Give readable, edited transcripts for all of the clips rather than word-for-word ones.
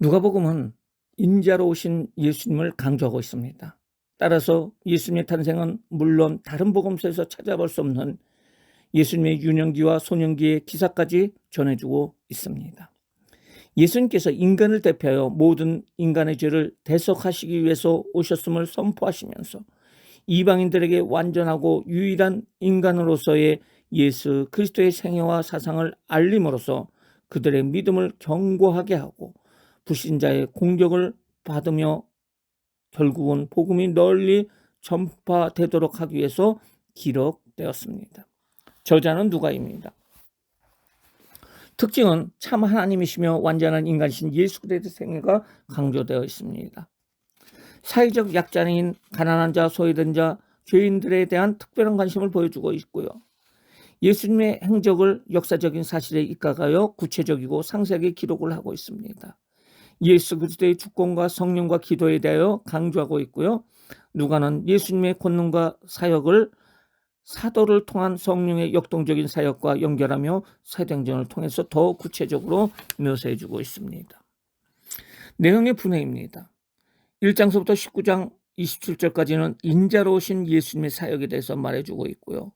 누가복음은 인자로 오신 예수님을 강조하고 있습니다. 따라서 예수님의 탄생은 물론 다른 복음서에서 찾아볼 수 없는 예수님의 유년기와 소년기의 기사까지 전해주고 있습니다. 예수님께서 인간을 대표하여 모든 인간의 죄를 대속하시기 위해서 오셨음을 선포하시면서 이방인들에게 완전하고 유일한 인간으로서의 예수 그리스도의 생애와 사상을 알림으로써 그들의 믿음을 견고하게 하고 불신자의 공격을 받으며 결국은 복음이 널리 전파되도록 하기 위해서 기록되었습니다. 저자는 누가입니다. 특징은 참 하나님이시며 완전한 인간이신 예수 그리스도의 생애가 강조되어 있습니다. 사회적 약자인 가난한 자, 소외된 자, 죄인들에 대한 특별한 관심을 보여주고 있고요. 예수님의 행적을 역사적인 사실에 입각하여 구체적이고 상세하게 기록을 하고 있습니다. 예수 그리스도의 주권과 성령과 기도에 대하여 강조하고 있고요. 누가는 예수님의 권능과 사역을 사도를 통한 성령의 역동적인 사역과 연결하며 사도행전을 통해서 더 구체적으로 묘사해주고 있습니다. 내용의 분해입니다. 1장서부터 19장 27절까지는 인자로 오신 예수님의 사역에 대해서 말해주고 있고요.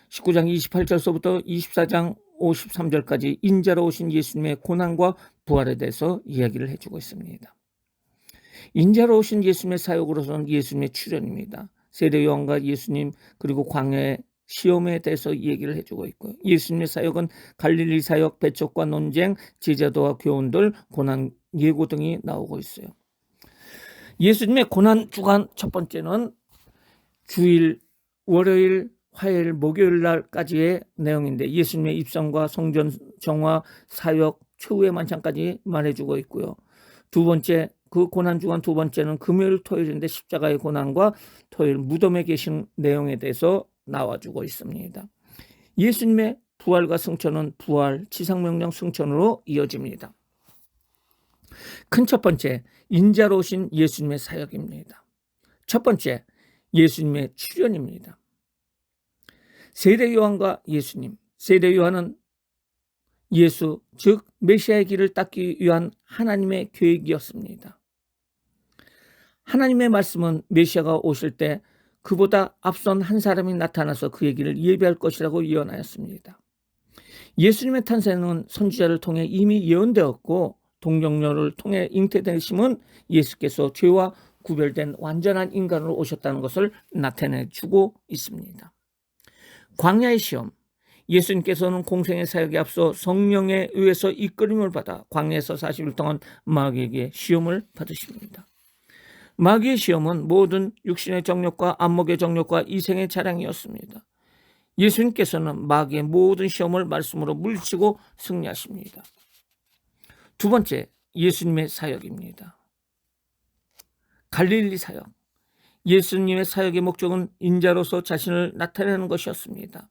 19장 28절서부터 24장 53절까지 인자로 오신 예수님의 고난과 부활에 대해서 이야기를 해주고 있습니다. 인자로 오신 예수님의 사역으로서는 예수님의 출현입니다. 세례 요한과 예수님 그리고 광야의 시험에 대해서 얘기를 해주고 있고요. 예수님의 사역은 갈릴리 사역, 배척과 논쟁, 제자도와 교훈들, 고난 예고 등이 나오고 있어요. 예수님의 고난 주간 첫 번째는 주일, 월요일, 화요일, 목요일 날까지의 내용인데 예수님의 입성과 성전 정화, 사역, 최후의 만찬까지 말해주고 있고요. 두 번째, 그 고난 주간 두 번째는 금요일, 토요일인데 십자가의 고난과 토요일 무덤에 계신 내용에 대해서 나와주고 있습니다. 예수님의 부활과 승천은 부활, 지상명령 승천으로 이어집니다. 큰 첫 번째, 인자로 오신 예수님의 사역입니다. 첫 번째, 예수님의 출현입니다. 세례 요한과 예수님, 세례 요한은 예수, 즉 메시아의 길을 닦기 위한 하나님의 계획이었습니다. 하나님의 말씀은 메시아가 오실 때 그보다 앞선 한 사람이 나타나서 그의 길을 예비할 것이라고 예언하였습니다. 예수님의 탄생은 선지자를 통해 이미 예언되었고 동정녀를 통해 잉태되심은 예수께서 죄와 구별된 완전한 인간으로 오셨다는 것을 나타내주고 있습니다. 광야의 시험, 예수님께서는 공생의 사역에 앞서 성령에 의해서 이끌림을 받아 광야에서 40일 동안 마귀에게 시험을 받으십니다. 마귀의 시험은 모든 육신의 정욕과 안목의 정욕과 이생의 자랑이었습니다. 예수님께서는 마귀의 모든 시험을 말씀으로 물리치고 승리하십니다. 두 번째, 예수님의 사역입니다. 갈릴리 사역. 예수님의 사역의 목적은 인자로서 자신을 나타내는 것이었습니다.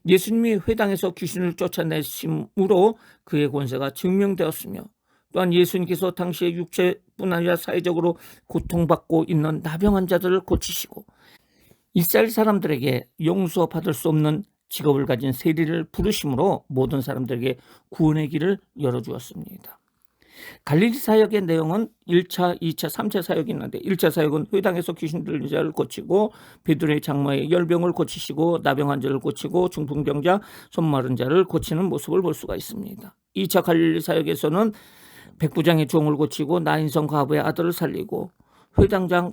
예수님이 회당에서 귀신을 쫓아내심으로 그의 권세가 증명되었으며 또한 예수님께서 당시에 육체뿐 아니라 사회적으로 고통받고 있는 나병 환자들을 고치시고 이스라엘 사람들에게 용서받을 수 없는 직업을 가진 세리를 부르심으로 모든 사람들에게 구원의 길을 열어주었습니다. 갈릴리 사역의 내용은 1차, 2차, 3차 사역이 있는데 1차 사역은 회당에서 귀신 들린 자를 고치고 베드로의 장마에 열병을 고치시고 나병 환자를 고치고 중풍병자, 손마른 자를 고치는 모습을 볼 수가 있습니다. 2차 갈릴리 사역에서는 백부장의 종을 고치고 나인성 과부의 아들을 살리고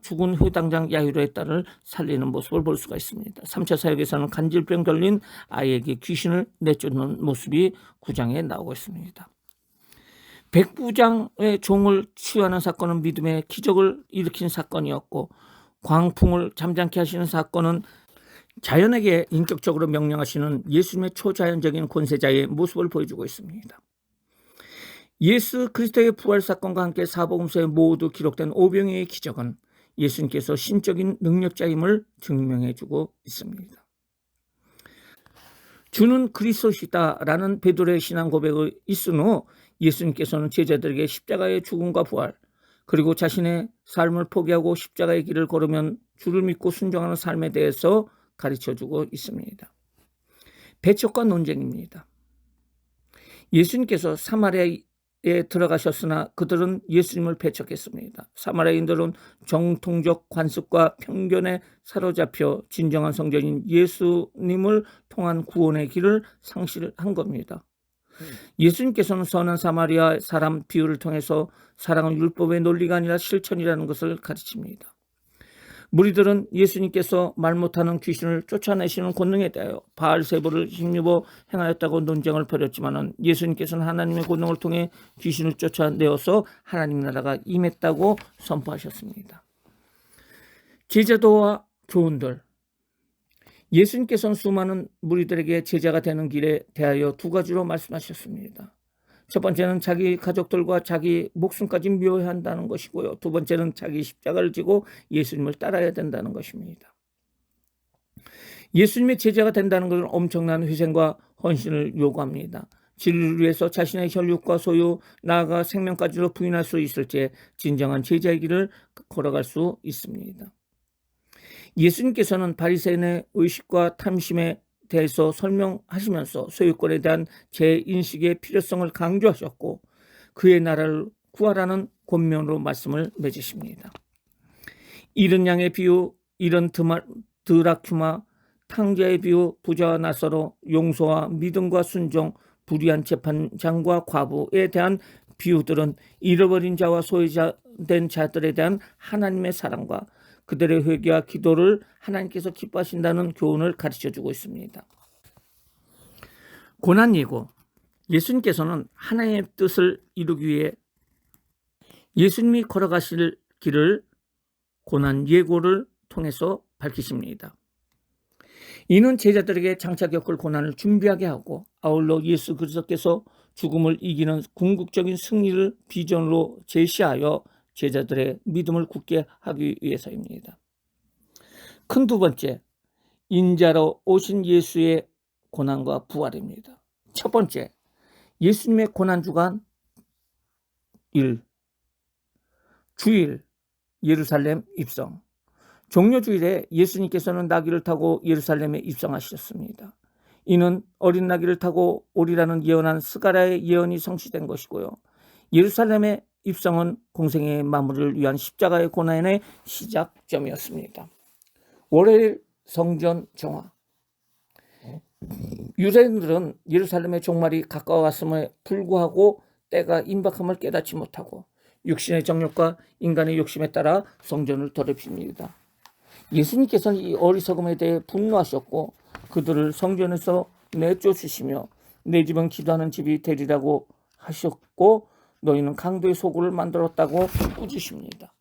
죽은 회당장 야이로의 딸을 살리는 모습을 볼 수가 있습니다. 3차 사역에서는 간질병 걸린 아이에게 귀신을 내쫓는 모습이 9장에 나오고 있습니다. 백부장의 종을 치유하는 사건은 믿음의 기적을 일으킨 사건이었고 광풍을 잠잠케 하시는 사건은 자연에게 인격적으로 명령하시는 예수님의 초자연적인 권세자의 모습을 보여주고 있습니다. 예수 그리스도의 부활 사건과 함께 사복음서에 모두 기록된 오병이의 기적은 예수님께서 신적인 능력자임을 증명해주고 있습니다. 주는 그리스도시다라는 베드로의 신앙 고백이 있은 후 예수님께서는 제자들에게 십자가의 죽음과 부활 그리고 자신의 삶을 포기하고 십자가의 길을 걸으면 주를 믿고 순종하는 삶에 대해서 가르쳐주고 있습니다. 배척과 논쟁입니다. 예수님께서 사마리아 들어가셨으나 그들은 예수님을 배척했습니다. 사마리아인들은 정통적 관습과 편견에 사로잡혀 진정한 성전인 예수님을 통한 구원의 길을 상실한 겁니다. 예수님께서는 선한 사마리아 사람 비유를 통해서 사랑은 율법의 논리가 아니라 실천이라는 것을 가르칩니다. 무리들은 예수님께서 말 못하는 귀신을 쫓아내시는 권능에 대하여 바알세불을 힘입어 행하였다고 논쟁을 벌였지만 예수님께서는 하나님의 권능을 통해 귀신을 쫓아내어서 하나님 나라가 임했다고 선포하셨습니다. 제자도와 교훈들. 예수님께서는 수많은 무리들에게 제자가 되는 길에 대하여 두 가지로 말씀하셨습니다. 첫 번째는 자기 가족들과 자기 목숨까지 미워야 한다는 것이고요. 두 번째는 자기 십자가를 지고 예수님을 따라야 된다는 것입니다. 예수님의 제자가 된다는 것은 엄청난 희생과 헌신을 요구합니다. 진리를 위해서 자신의 혈육과 소유, 나아가 생명까지도 부인할 수 있을 때 진정한 제자의 길을 걸어갈 수 있습니다. 예수님께서는 바리새인의 의식과 탐심에 대해서 설명하시면서 소유권에 대한 재인식의 필요성을 강조하셨고 그의 나라를 구하라는 권면으로 말씀을 맺으십니다. 잃은 양의 비유, 잃은 드라큐마, 탕자의 비유, 부자와 나사로, 용서와 믿음과 순종, 불의한 재판장과 과부에 대한 비유들은 잃어버린 자와 소외된 자들에 대한 하나님의 사랑과 그들의 회개와 기도를 하나님께서 기뻐하신다는 교훈을 가르쳐주고 있습니다. 고난예고. 예수님께서는 하나님의 뜻을 이루기 위해 예수님이 걸어가실 길을 고난예고를 통해서 밝히십니다. 이는 제자들에게 장차 겪을 고난을 준비하게 하고 아울러 예수 그리스도께서 죽음을 이기는 궁극적인 승리를 비전으로 제시하여 제자들의 믿음을 굳게 하기 위해서입니다. 큰 두 번째, 인자로 오신 예수의 고난과 부활입니다. 첫 번째, 예수님의 고난주간 1. 주일, 예루살렘 입성. 종려주일에 예수님께서는 나귀를 타고 예루살렘에 입성하셨습니다. 이는 어린 나귀를 타고 오리라는 예언한 스가랴의 예언이 성취된 것이고요. 예루살렘의 입성은 공생의 마무리를 위한 십자가의 고난의 시작점이었습니다. 월요일 성전 정화. 유대인들은 예루살렘의 종말이 가까워왔음에 불구하고 때가 임박함을 깨닫지 못하고 육신의 정욕과 인간의 욕심에 따라 성전을 더럽힙니다. 예수님께서는 이 어리석음에 대해 분노하셨고 그들을 성전에서 내쫓으시며 내 집은 기도하는 집이 되리라고 하셨고 너희는 강도의 소굴을 만들었다고 꾸짖으십니다.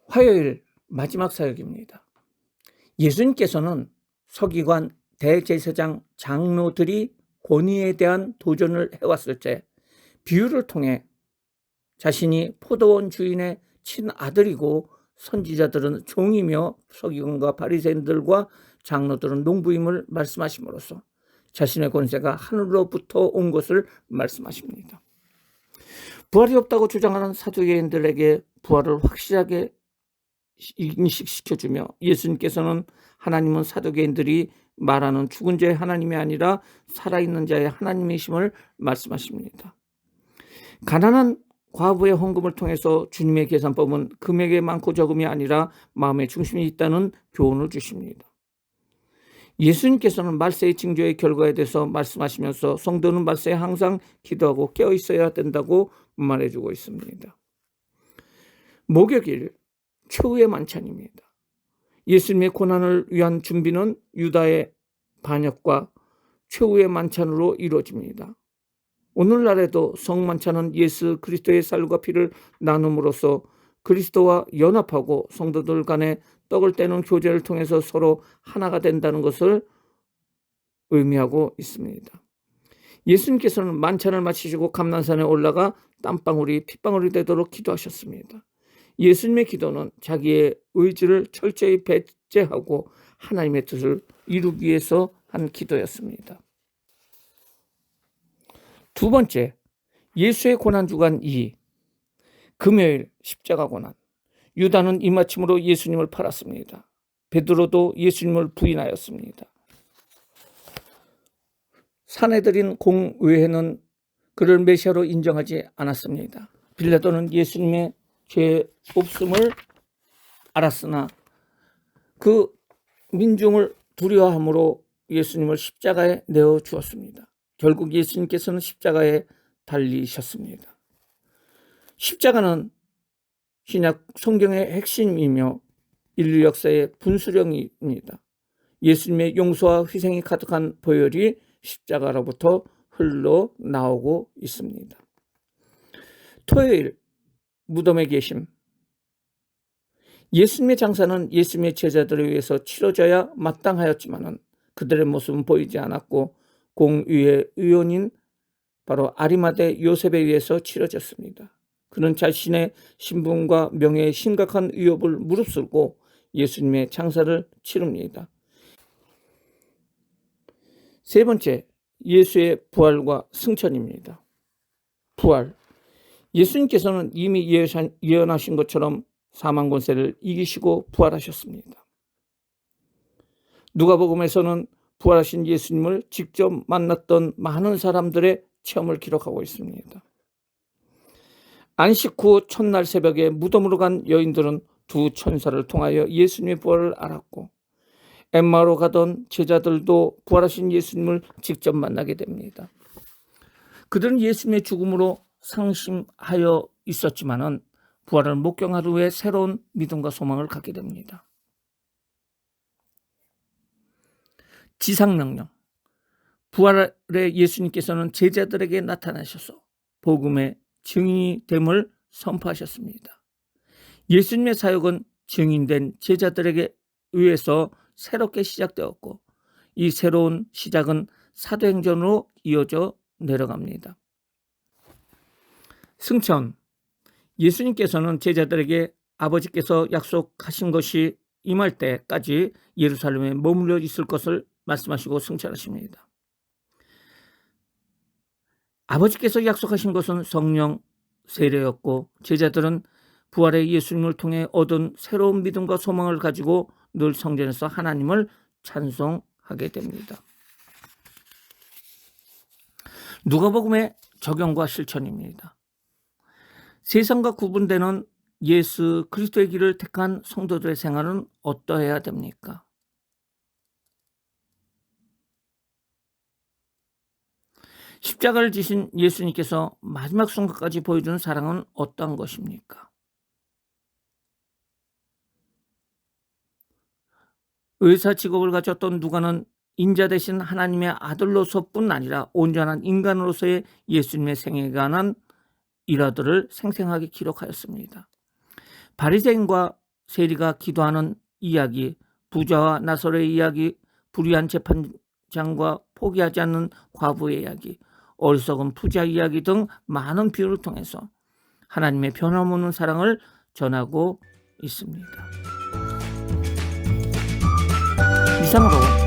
화요일 마지막 사역입니다. 예수님께서는 서기관, 대제사장, 장로들이 권위에 대한 도전을 해왔을 때 비유를 통해 자신이 포도원 주인의 친아들이고 선지자들은 종이며 서기관과 바리새인들과 장로들은 농부임을 말씀하심으로써 자신의 권세가 하늘로부터 온 것을 말씀하십니다. 부활이 없다고 주장하는 사두개인들에게 부활을 확실하게 인식시켜주며 예수님께서는 하나님은 사두개인들이 말하는 죽은 자의 하나님이 아니라 살아있는 자의 하나님이심을 말씀하십니다. 가난한 과부의 헌금을 통해서 주님의 계산법은 금액의 많고 적음이 아니라 마음의 중심이 있다는 교훈을 주십니다. 예수님께서는 말세의 징조의 결과에 대해서 말씀하시면서 성도는 말세에 항상 기도하고 깨어 있어야 된다고 말해주고 있습니다. 목요일 최후의 만찬입니다. 예수님의 고난을 위한 준비는 유다의 반역과 최후의 만찬으로 이루어집니다. 오늘날에도 성만찬은 예수 그리스도의 살과 피를 나눔으로써 그리스도와 연합하고 성도들 간에 떡을 떼는 교제를 통해서 서로 하나가 된다는 것을 의미하고 있습니다. 예수님께서는 만찬을 마치시고 감난산에 올라가 땀방울이 핏방울이 되도록 기도하셨습니다. 예수님의 기도는 자기의 의지를 철저히 배제하고 하나님의 뜻을 이루기 위해서 한 기도였습니다. 두 번째, 예수의 고난주간 2. 금요일 십자가 고난. 유다는 입맞춤으로 예수님을 팔았습니다. 베드로도 예수님을 부인하였습니다. 사내들인 공회는 그를 메시아로 인정하지 않았습니다. 빌라도는 예수님의 죄 없음을 알았으나 그 민중을 두려워함으로 예수님을 십자가에 내어 주었습니다. 결국 예수님께서는 십자가에 달리셨습니다. 십자가는 신약 성경의 핵심이며 인류 역사의 분수령입니다. 예수님의 용서와 희생이 가득한 보혈이 십자가로부터 흘러나오고 있습니다. 토요일 무덤의 계심. 예수님의 장사는 예수님의 제자들을 위해서 치러져야 마땅하였지만 그들의 모습은 보이지 않았고 공의회 의원인 바로 아리마대 요셉에 의해서 치러졌습니다. 그는 자신의 신분과 명예에 심각한 위협을 무릅쓰고 예수님의 장사를 치릅니다. 세 번째, 예수의 부활과 승천입니다. 부활. 예수님께서는 이미 예언하신 것처럼 사망 권세를 이기시고 부활하셨습니다. 누가복음에서는 부활하신 예수님을 직접 만났던 많은 사람들의 체험을 기록하고 있습니다. 안식 후 첫날 새벽에 무덤으로 간 여인들은 두 천사를 통하여 예수님의 부활을 알았고 엠마오로 가던 제자들도 부활하신 예수님을 직접 만나게 됩니다. 그들은 예수님의 죽음으로 상심하여 있었지만은 부활을 목격한 후에 새로운 믿음과 소망을 갖게 됩니다. 지상명령. 부활의 예수님께서는 제자들에게 나타나셔서 복음의 증인이 됨을 선포하셨습니다. 예수님의 사역은 증인된 제자들에게 의해서 새롭게 시작되었고 이 새로운 시작은 사도행전으로 이어져 내려갑니다. 승천. 예수님께서는 제자들에게 아버지께서 약속하신 것이 임할 때까지 예루살렘에 머물러 있을 것을 말씀하시고 승천하십니다. 아버지께서 약속하신 것은 성령 세례였고 제자들은 부활의 예수님을 통해 얻은 새로운 믿음과 소망을 가지고 늘 성전에서 하나님을 찬송하게 됩니다. 누가복음의 적용과 실천입니다. 세상과 구분되는 예수 그리스도의 길을 택한 성도들의 생활은 어떠해야 됩니까? 십자가를 지신 예수님께서 마지막 순간까지 보여준 사랑은 어떠한 것입니까? 의사 직업을 가졌던 누가는 인자 대신 하나님의 아들로서뿐 아니라 온전한 인간으로서의 예수님의 생애에 관한 일화들을 생생하게 기록하였습니다. 바리새인과 세리가 기도하는 이야기, 부자와 나사로의 이야기, 불의한 재판장과 포기하지 않는 과부의 이야기, 어리석은 부자 이야기 등 많은 비유를 통해서 하나님의 변함없는 사랑을 전하고 있습니다. 이상으로